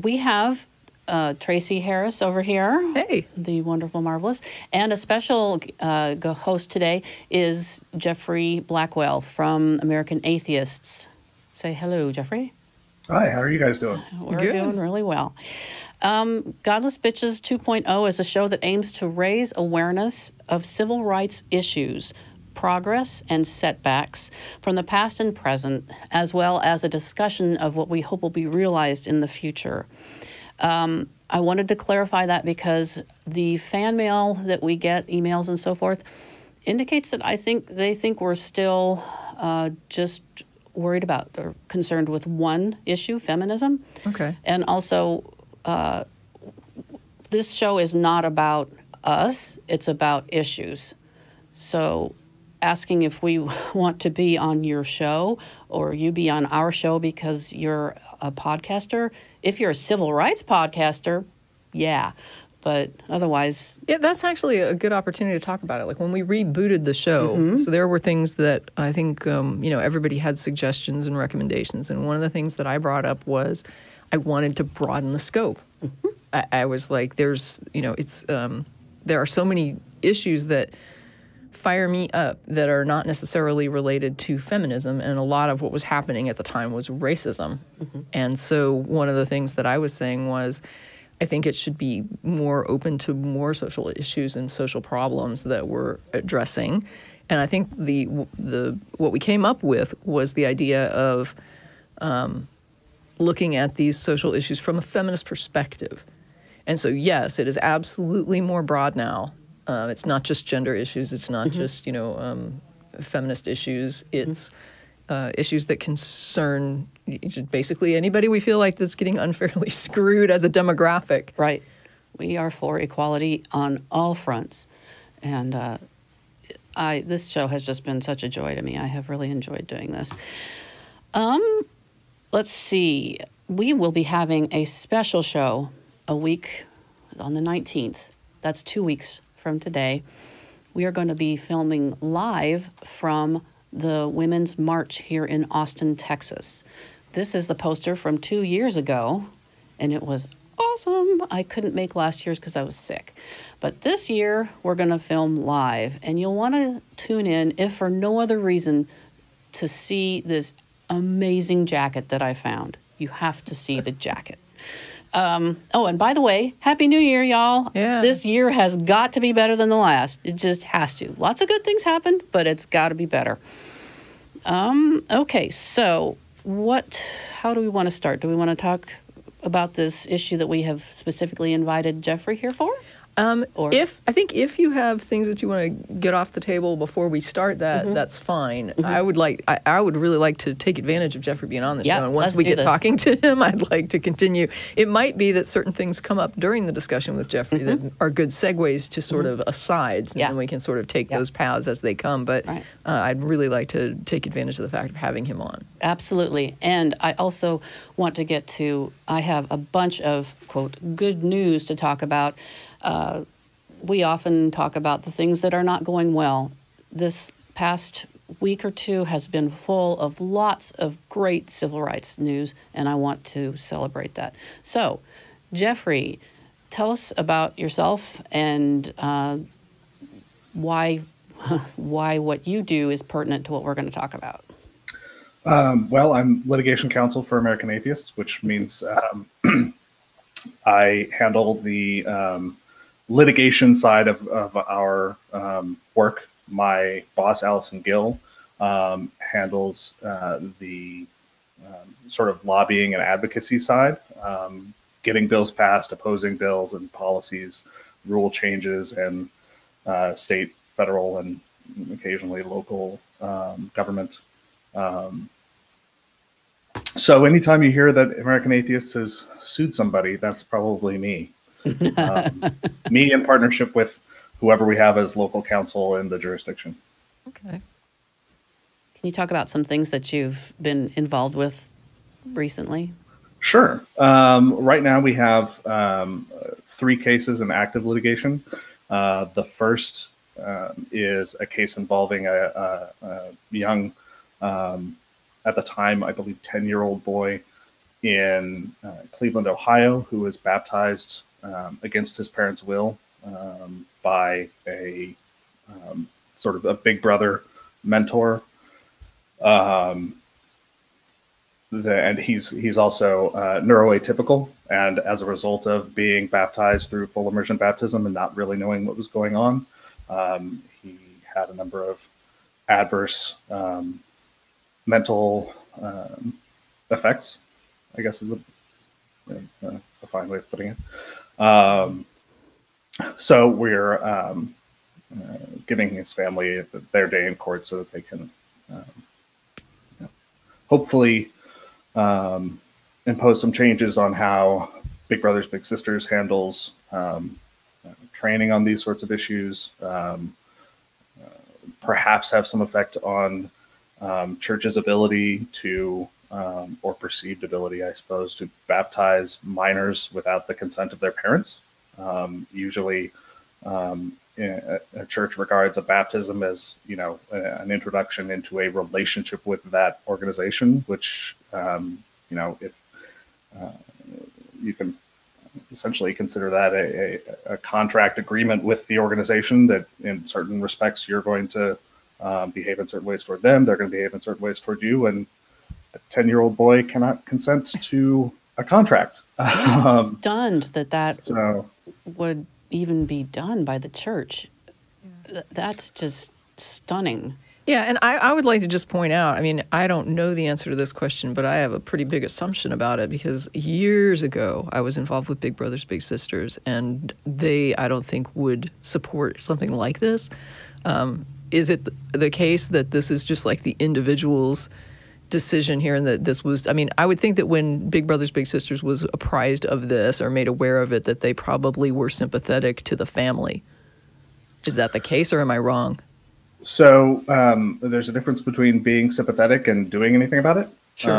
we have Tracie Harris over here. Hey. The wonderful, marvelous. And a special host today is Geoffrey Blackwell from American Atheists. Say hello, Geoffrey. Hi, how are you guys doing? We're doing really well. Godless Bitches 2.0 is a show that aims to raise awareness of civil rights issues, progress and setbacks from the past and present, as well as a discussion of what we hope will be realized in the future. I wanted to clarify that because the fan mail that we get, emails and so forth, indicates that they think we're still just worried about or concerned with one issue, feminism. Okay. And also, this show is not about us, it's about issues. So asking if we want to be on your show or you be on our show because you're a podcaster, if you're a civil rights podcaster, yeah. But otherwise... Yeah, that's actually a good opportunity to talk about it. Like when we rebooted the show, so there were things that I think, everybody had suggestions and recommendations. And one of the things that I brought up was I wanted to broaden the scope. I was like, there are so many issues that fire me up that are not necessarily related to feminism, and a lot of what was happening at the time was racism. And so one of the things that I was saying was, I think it should be more open to more social issues and social problems that we're addressing. And I think what we came up with was the idea of looking at these social issues from a feminist perspective. And so, yes, it is absolutely more broad now. It's not just gender issues. It's not just, feminist issues. It's issues that concern basically anybody we feel like that's getting unfairly screwed as a demographic. Right. We are for equality on all fronts. And this show has just been such a joy to me. I have really enjoyed doing this. Let's see. We will be having a special show a week on the 19th. That's 2 weeks from today. We are going to be filming live from the Women's March here in Austin, Texas. This is the poster from 2 years ago, and it was awesome. I couldn't make last year's because I was sick. But this year, we're going to film live, and you'll want to tune in, if for no other reason, to see this amazing jacket that I found. You have to see the jacket. And by the way, Happy New Year, y'all. Yeah. This year has got to be better than the last. It just has to. Lots of good things happened, but it's got to be better. Okay, so how do we want to start? Do we want to talk about this issue that we have specifically invited Geoffrey here for? If you have things that you want to get off the table before we start that, that's fine. I would really like to take advantage of Geoffrey being on the show. And once we get talking to him, I'd like to continue. It might be that certain things come up during the discussion with Geoffrey that are good segues to sort of asides, and then we can sort of take those paths as they come. But I'd really like to take advantage of the fact of having him on. Absolutely. And I also want to get to, I have a bunch of, quote, good news to talk about. We often talk about the things that are not going well. This past week or two has been full of lots of great civil rights news, and I want to celebrate that. So, Geoffrey, tell us about yourself and why what you do is pertinent to what we're going to talk about. Well, I'm litigation counsel for American Atheists, which means I handle the litigation side of our work. My boss, Allison Gill, handles the sort of lobbying and advocacy side, getting bills passed, opposing bills and policies, rule changes, and state, federal, and occasionally local government. So anytime you hear that American Atheists has sued somebody, that's probably me. Me in partnership with whoever we have as local counsel in the jurisdiction. Okay. Can you talk about some things that you've been involved with recently? Sure. Right now we have 3 cases in active litigation. The first is a case involving a young, at the time, I believe, 10-year-old boy in Cleveland, Ohio, who was baptized against his parents' will by a sort of a big brother mentor. And he's also neuroatypical, and as a result of being baptized through full immersion baptism and not really knowing what was going on, he had a number of adverse mental effects, I guess is a fine way of putting it. So we're giving his family their day in court so that they can hopefully impose some changes on how Big Brothers Big Sisters handles training on these sorts of issues, perhaps have some effect on church's ability to, or perceived ability, I suppose, to baptize minors without the consent of their parents. Usually a church regards a baptism as, you know, an introduction into a relationship with that organization, which, you know, if you can essentially consider that a contract agreement with the organization that in certain respects you're going to behave in certain ways toward them, they're going to behave in certain ways toward you, and a 10-year-old boy cannot consent to a contract. I'm stunned that would even be done by the church. That's just stunning. Yeah, and I would like to just point out, I mean, I don't know the answer to this question, but I have a pretty big assumption about it, because years ago I was involved with Big Brothers Big Sisters, and they, I don't think, would support something like this. Is it the case that this is just like the individual's decision here, and that this was, I mean, I would think that when Big Brothers Big Sisters was apprised of this or made aware of it, that they probably were sympathetic to the family. Is that the case, or am I wrong? So there's a difference between being sympathetic and doing anything about it. Sure.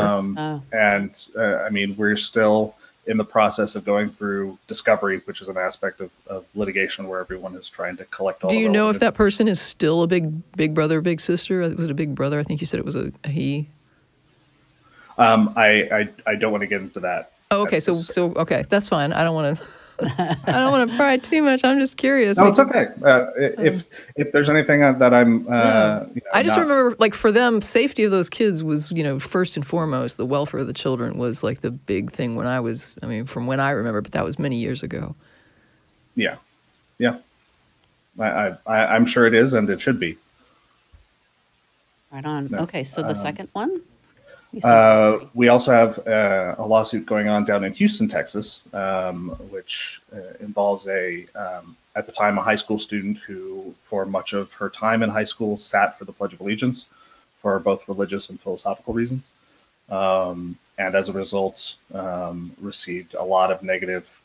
And I mean, we're still in the process of going through discovery, which is an aspect of litigation where everyone is trying to collect all. Do you know if that person is still a big brother, big sister? Was it a big brother? I think you said it was a he. I don't want to get into that. Oh, okay. So okay, that's fine. I don't want to. I don't want to pry too much. I'm just curious. No, it's okay. If there's anything that I'm, you know, I just remember, like, for them, safety of those kids was, you know, first and foremost. The welfare of the children was like the big thing when I was. I mean, from when I remember, but that was many years ago. Yeah, yeah. I'm sure it is, and it should be. Right on. No. Okay, so the second one? We also have a lawsuit going on down in Houston, Texas, which involves at the time, a high school student who, for much of her time in high school, sat for the Pledge of Allegiance for both religious and philosophical reasons. And as a result, received a lot of negative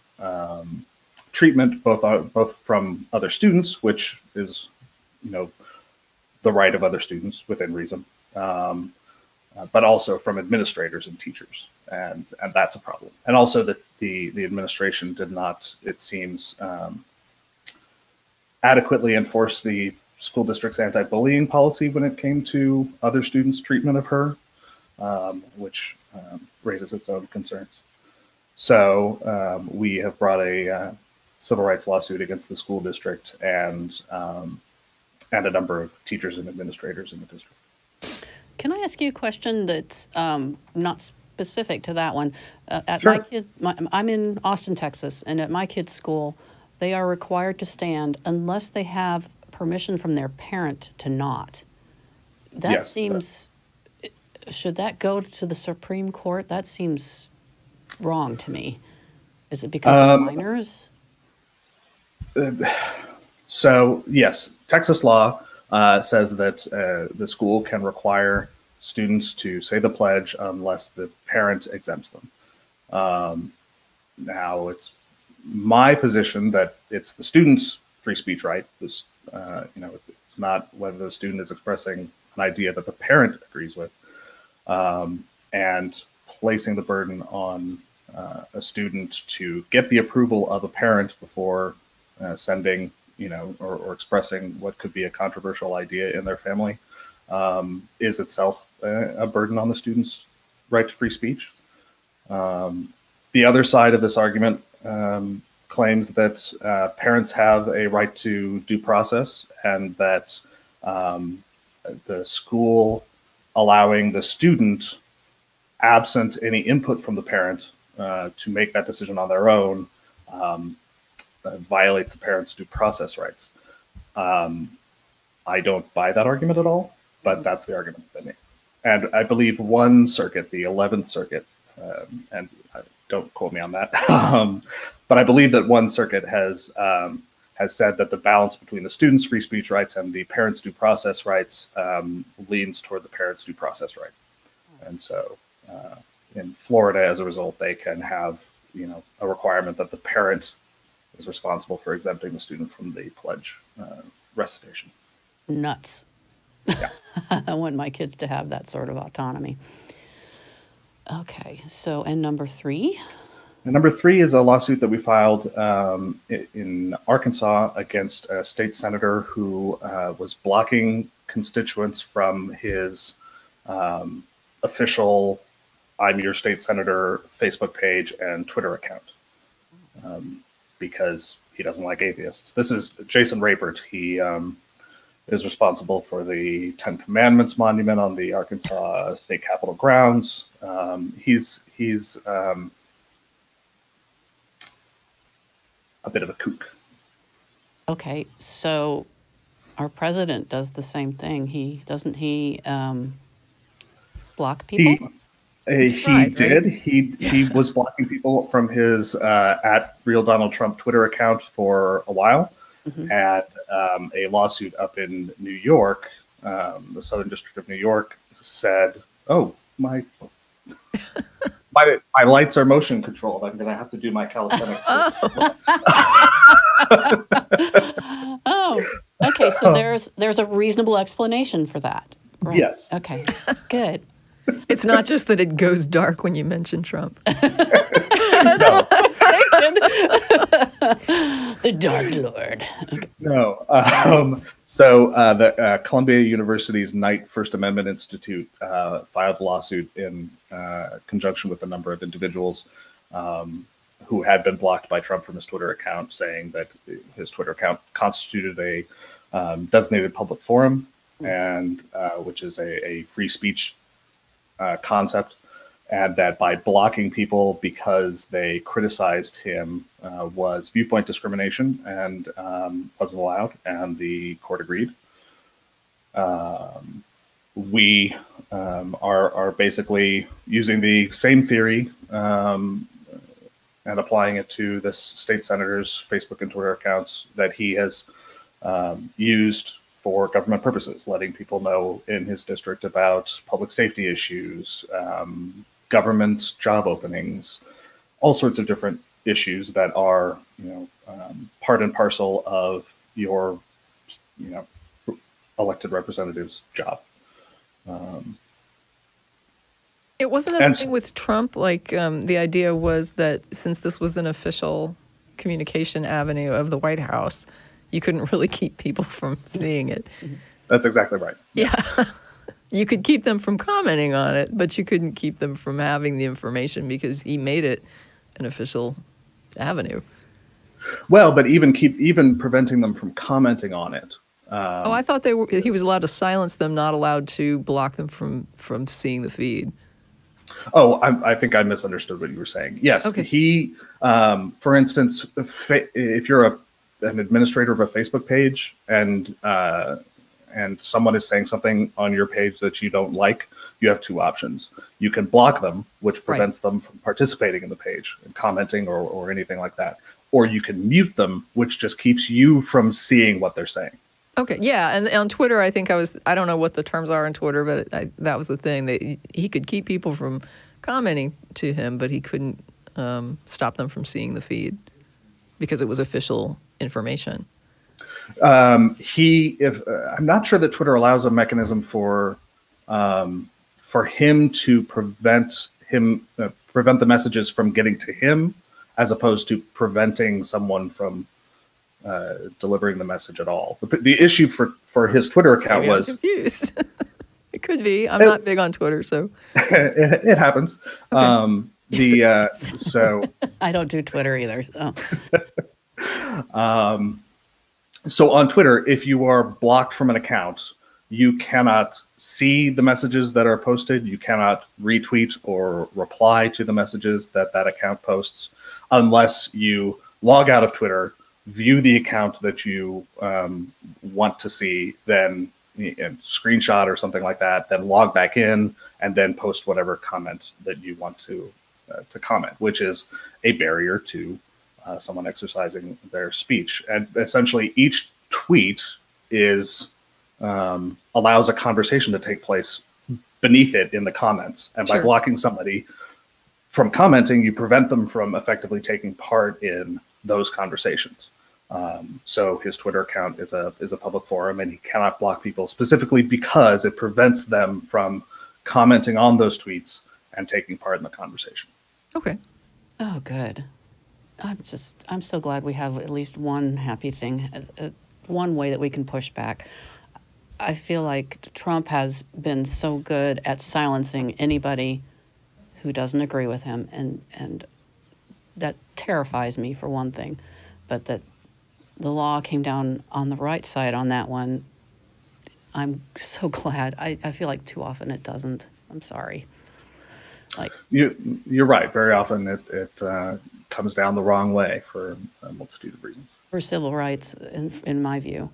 treatment, both from other students, which is, you know, the right of other students within reason. But also from administrators and teachers, and that's a problem. And also that the administration did not, it seems, adequately enforce the school district's anti-bullying policy when it came to other students' treatment of her, which raises its own concerns. So we have brought a civil rights lawsuit against the school district and a number of teachers and administrators in the district. Can I ask you a question that's not specific to that one? At Sure. I'm in Austin, Texas, and at my kid's school, they are required to stand unless they have permission from their parent to not. That Yes, seems, should that go to the Supreme Court? That seems wrong to me. Is it because they're minors? So yes, Texas law says that the school can require students to say the pledge unless the parent exempts them. Now, it's my position that it's the student's free speech right. This, you know, it's not whether the student is expressing an idea that the parent agrees with, and placing the burden on a student to get the approval of a parent before sending, you know, or expressing what could be a controversial idea in their family, is itself a burden on the student's right to free speech. The other side of this argument claims that parents have a right to due process, and that the school allowing the student, absent any input from the parent, to make that decision on their own violates the parent's due process rights. I don't buy that argument at all, but that's the argument they make. And I believe one circuit, the 11th Circuit, and don't quote me on that, but I believe that one circuit has said that the balance between the student's free speech rights and the parent's due process rights leans toward the parent's due process right. And so in Florida, as a result, they can have, a requirement that the parent is responsible for exempting the student from the pledge recitation. Nuts. Yeah. I want my kids to have that sort of autonomy. Okay, so, and number 3? And number 3 is a lawsuit that we filed in Arkansas against a state senator who was blocking constituents from his official I'm Your State Senator Facebook page and Twitter account because he doesn't like atheists. This is Jason Rapert. He is responsible for the 10 Commandments monument on the Arkansas State Capitol grounds. He's a bit of a kook. Okay, so our president does the same thing. Doesn't he block people? He did. Right? He was blocking people from his @RealDonaldTrump Twitter account for a while. Mm-hmm. And a lawsuit up in New York, the Southern District of New York, said, "Oh, my lights are motion controlled. I'm going to have to do my calisthenics." Oh, okay. So there's a reasonable explanation for that. Right? Yes. Okay. Good. It's not just that it goes dark when you mention Trump. No. The Dark Lord. Okay. No. The Columbia University's Knight First Amendment Institute filed a lawsuit in conjunction with a number of individuals who had been blocked by Trump from his Twitter account, saying that his Twitter account constituted a designated public forum, and which is a free speech concept, and that by blocking people because they criticized him was viewpoint discrimination and wasn't allowed, and the court agreed. We are basically using the same theory and applying it to this state senator's Facebook and Twitter accounts that he has used for government purposes, letting people know in his district about public safety issues, government job openings, all sorts of different issues that are, part and parcel of your, elected representative's job. It wasn't a thing with Trump. The idea was that since this was an official communication avenue of the White House, you couldn't really keep people from seeing it. That's exactly right. Yeah. You could keep them from commenting on it, but you couldn't keep them from having the information because he made it an official avenue. Well, but even preventing them from commenting on it. I thought he was allowed to silence them, not allowed to block them from seeing the feed. Oh, I think I misunderstood what you were saying. Yes, okay. He, for instance, if you're an administrator of a Facebook page and someone is saying something on your page that you don't like, you have 2 options. You can block them, which prevents them from participating in the page and commenting or anything like that. Or you can mute them, which just keeps you from seeing what they're saying. Okay, yeah, and on Twitter, I think I don't know what the terms are on Twitter, but that was the thing. That he could keep people from commenting to him, but he couldn't stop them from seeing the feed because it was official information. I'm not sure that Twitter allows a mechanism for him to prevent the messages from getting to him, as opposed to preventing someone from delivering the message at all. The issue for his Twitter account was I'm confused. It could be. I'm not big on Twitter, so it happens. Okay. So I don't do Twitter either. So on Twitter, if you are blocked from an account, you cannot see the messages that are posted. You cannot retweet or reply to the messages that that account posts unless you log out of Twitter, view the account that you want to see, then screenshot or something like that, then log back in, and then post whatever comment that you want to comment, which is a barrier to someone exercising their speech. And essentially each tweet is allows a conversation to take place beneath it in the comments. And by blocking somebody from commenting, you prevent them from effectively taking part in those conversations. So his Twitter account is a public forum, and he cannot block people specifically because it prevents them from commenting on those tweets and taking part in the conversation. Okay. Oh, good. I'm so glad we have at least one happy thing, one way that we can push back. I feel like Trump has been so good at silencing anybody who doesn't agree with him, and that terrifies me for one thing. But that the law came down on the right side on that one, I'm so glad. I feel like too often it doesn't. I'm sorry. Like you're right. Very often it comes down the wrong way for a multitude of reasons. For civil rights, in my view.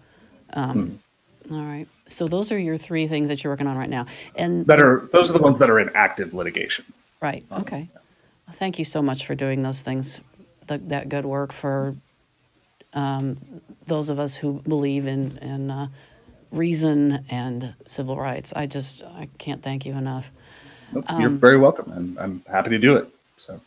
All right. So those are your three things that you're working on right now, and those are the ones that are in active litigation. Right. Okay. Well, thank you so much for doing those things, that good work for those of us who believe in reason and civil rights. I can't thank you enough. You're very welcome, and I'm happy to do it. So.